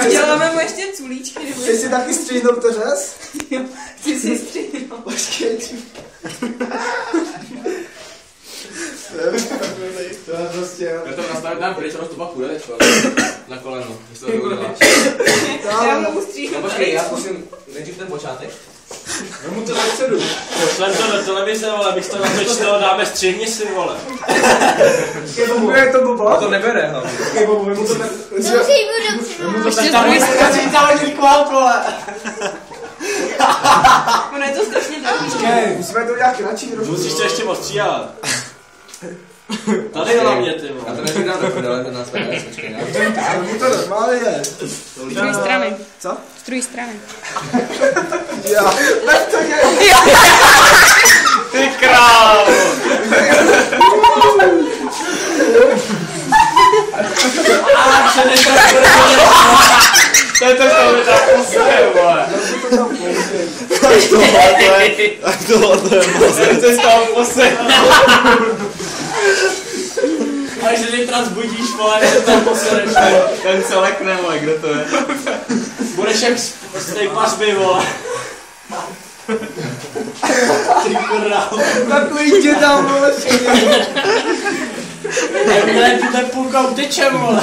Děláme mu ještě culíčky. Chci si taky stříhnout to řez? Jo, chci si stříhnout. Počkej. To je prostě... Já to nastavím tam pryč, ono to pak půjde teďko. Na koleno, když to uděláš. Já mu stříhnu. Počkej, já zkusím nejdřív ten počátek. Vemu to dopředu. Pošlem to do televize, vole, abych to natočil, dáme střihni si, vole. Funguje to blbo? To nebere, hlavně. Vemu to tak... Dobře, Ještě zvízdání kvalt, vole. Ono je to strašně dlouhý. Počkej, musíme to udělat kratší trošku. Musíš to ještě ostříhat. Tady hlavně, ty, Já to vole. neříkám do prdele, ten nás vede, počkej, ne? To normálně je. Z druhé strany. Co? Z druhé strany. Já. Tak to je. Ty krávo! To je to, co mi tak posleduje, vole. Tak tohle je moc. To je z toho posleduje. A když se zítra zbudíš, vole, že to posedeš, vole. Ten se lekne, vole, kdo to je? Budeš jak z tej pařby, vole. Ty krávo. Takový tě tam, vole, Jakmile tu ten půlka utečem, vole.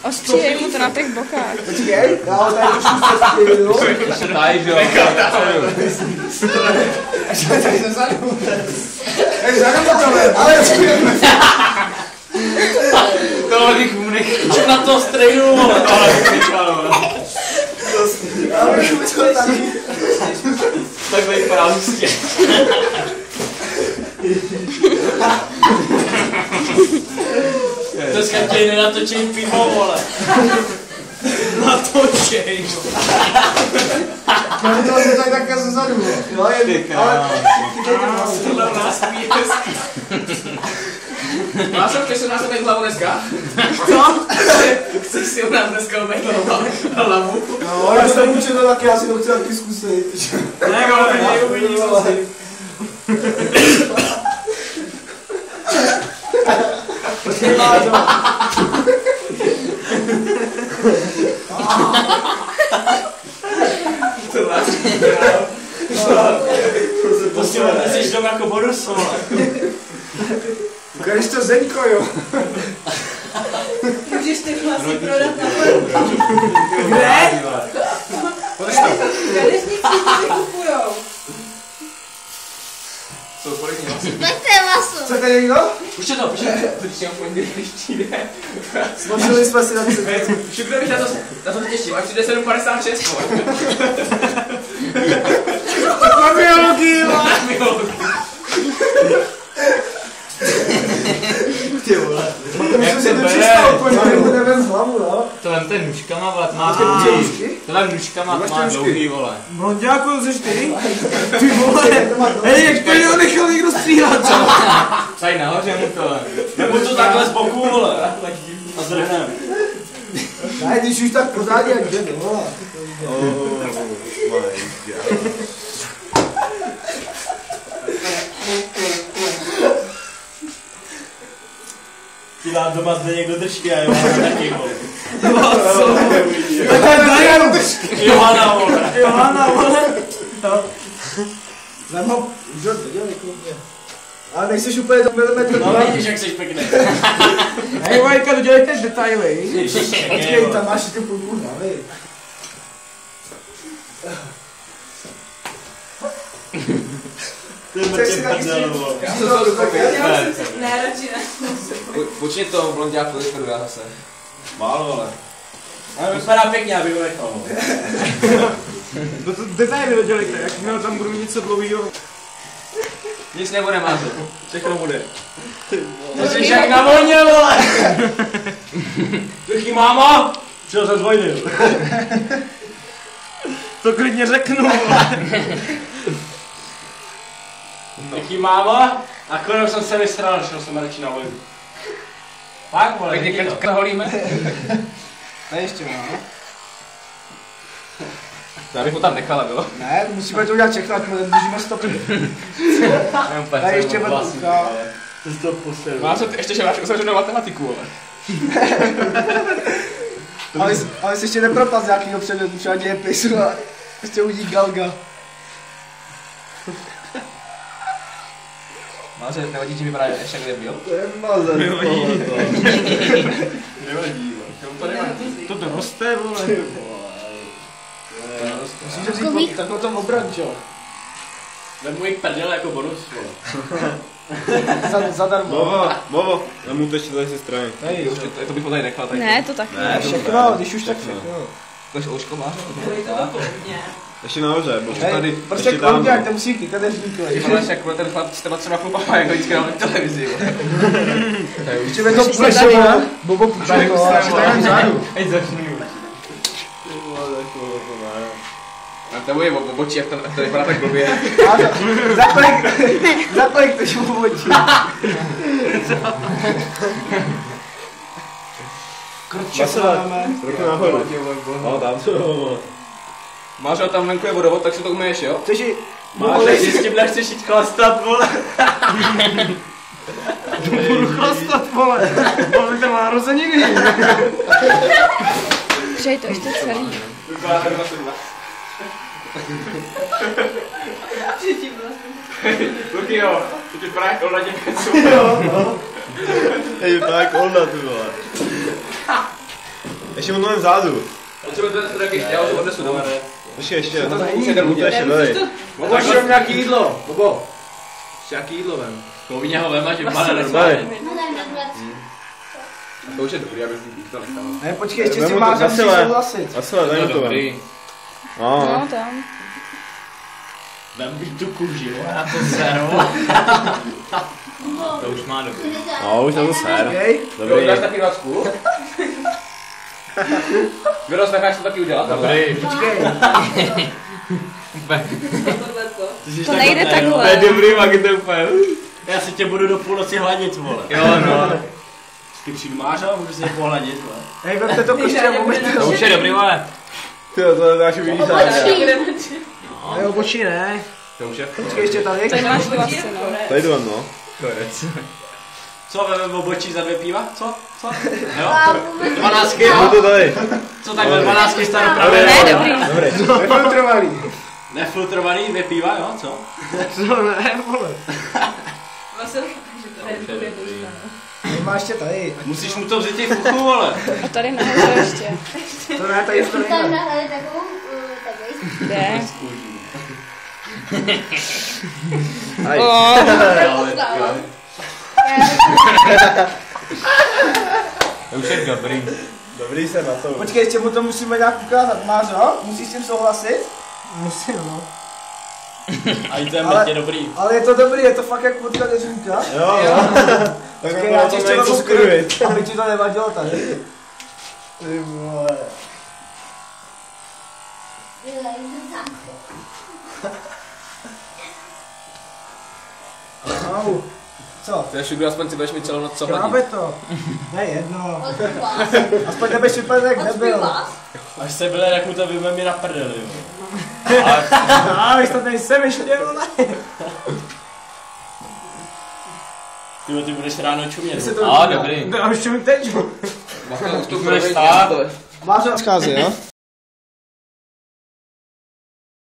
Ostříhej mu to na těch bokách. Počkej, já ho tady trošku sestříhnu. Ještě tady, že jo? Tady se zadu. Hej, zadu to tohle, ale Tohle bych mu nechal. Na to strejnu, vole. Tohle bych nechal, vole. ale to taky. Takhle vypadá hustě. Dneska tě nenatočej pivo, vole. Natočej, vole. Máme to tady také zezadu, vole. No, je, ale... Tohle u nás je hezký. Máš chceš si u nás obejít hlavu dneska? Co? Chceš si u nás dneska obejít hlavu? No, já jsem učil taky, já si to chci taky zkusit. Ne, vole, neuvidí, vole. Počkej, má to. To máš. To si odneseš doma jako bonus, vole. Ukážeš to Zeňko, jo. Můžeš ty hlasy prodat na portu. Kde? Kadeřníci si kupujou. Jsou kolikní hlasy. Pojďte maso. Chcete někdo? Puště to. Příště v pondělí, když přijde. Složili jsme si na to. Šukne bych na to těším, až přijde 7,56, vole. Na biologii, vole. Ty vole. Jak to se bere? přistal, pojď, to nevím z hlavu, no. To vem ten nůžkama, vole, má Máte dlouhý. nůžky? To vem nůžkama, má dlouhý, vole. Blonďáku, jsi ty? Ty vole. Hej, jak to jo nechal někdo stříhat, co? Tady nahoře mu to. Nebo to takhle z boku, vole. A zdrhnem. Ne, když už tak pořádně jak jde, vole. Ti dám doma zde někdo držky a jo, taky, vole. Johana, vole. Johana, vole. Vem ho, už ho viděl, mě. Ale nejseš úplně do milimetru. No vidíš, jak jsi pěkný. Hej, Vajka, dodělejte detaily. Ježiši, Počkej, tam máš ty půlku hlavy. To je mrtě prdel, vole. Ne, radši ne. Počni to, blonďáku, teď prvé zase. Málo, vole. Ale vypadá pěkně, abych ho nechal, vole. No to detaily dodělejte, jakmile tam budu mít něco dlouhýho. Nic nebude mázet. Všechno bude. Jsi jak na vojně, vole. Tychy máma? Přijel jsem z vojny. To klidně řeknu, vole. Tychy máma? A konec jsem se vystral, šel jsem radši na vojnu. Fakt, vole, Tak někde to holíme? Ne, ještě má. Já bych ho tam nechala, jo? Ne, musíme to udělat všechno, ať držíme stopy. Tady ještě vrtulka. Má co, ty ještě, že máš uzavřenou matematiku, ale. Ale jsi ještě nepropad z nějakýho předmětu, třeba dějepisu a ještě udí Galga. Máře, nevadí ti vypadá ještě jak debil? To je mazec. Nevadí, To roste, vole. Musíš to vzít tak o tom obrat, čo? Vemu jich prdele jako bonus, vole. Zadarmo. Bobo, vemu to ještě tady ze strany. To bych ho tady nechal. Tady. Ne, to taky. Ne, Všechno, když už tak všechno. Tož ouško máš? Ještě nahoře, Bobo. Hej, prostě kloudňák, to musí ty kadeřníku. Vypadáš jako ten chlap s těma 3 chlupama, jako vždycky na televizi. Ještě by to plešelo, Bobo půjčelo. Hej, začni. A to je obočí, jak to vypadá tak blbě. Za kolik to šlo obočí? Vasile, trochu nahoru. No, tam to. Máš ho tam venku je vodovod, tak si to umyješ, jo? Coži, Máš, že s tím nechceš jít chlastat, vole. budu chlastat, vole. Vole, to má rozenění. Přijď to ještě celý. Luky jo, to ti právě kolda děkvěců. Hej, tak Olda, ty vole. Ještě mám vzadu. Potřebuji to taky ještě, já už odnesu domů. Ještě. To není, Ještě tady. Bobo, ještě mám nějaký jídlo. Bobo, ještě nějaký jídlo vem. Kouvíně ho vem a že vypadá normálně. A to už je dobrý, abych to nechal. Ne, počkej, ještě si máš musíš souhlasit. Vasile, daj mi to ven. No, tam. Vem bych tu kůži, vole, na to seru. To už má dobrý. No, už na to ser. Okej. Dobrý. Dáš taky 20? Vyroz, necháš to taky udělat? Dobrý. Počkej. To nejde takhle. To je dobrý, Magi, to úplně. Já si tě budu do půlnoci hladit, vole. Jo, no. Ty přijdu máš a můžu si je pohladit, vole. Hej, vemte to prostě moment. To už je dobrý, vole. Tyjo, to dáš uvidíš Ne, obočí ne. To už je. Počkej, ještě tady. Tady máš vlasy, no. Tady jdu, no. Co, veme obočí za 2 piva? Co? Jo? 12, Jdu jo? to tady. Co takhle 12 staropravě? Ne, dobrý. Nefiltrovaný. Nefiltrovaný 2 piva, jo? Co? Co ne, vole. Má ještě tady. Musíš mu to vzít i fuchu, vole. A tady nahoře ještě. To ne, tady to Tam nejde. nahrali takovou, takový. Kde? Aj. O, To už je dobrý. Dobrý se na to. Počkej, ještě mu to musíme nějak ukázat. Máš ho? Musíš s tím souhlasit? Musím, no. A i ten Ale- je dobrý. Ale je to dobrý, je to fakt jak vodka deřínka. Jo. Tak Počkej, já já ti to ještě něco vezmu skrýt. kryt, aby ti to nevadilo tady. Ty vole. Au. Co? To je šudu, aspoň si budeš mít celou noc co Právě hladit. to. Ne jedno. Aspoň nebeš vypadat jak nebyl. Až se byle, jak mu to vyjme mi na prdeli, jo. A už to nejsem ještě, vole. Ty budeš ráno čumět. A dobrý. No, a už mi teď. Máš to Budeš stát. Máš ho. Schází, jo?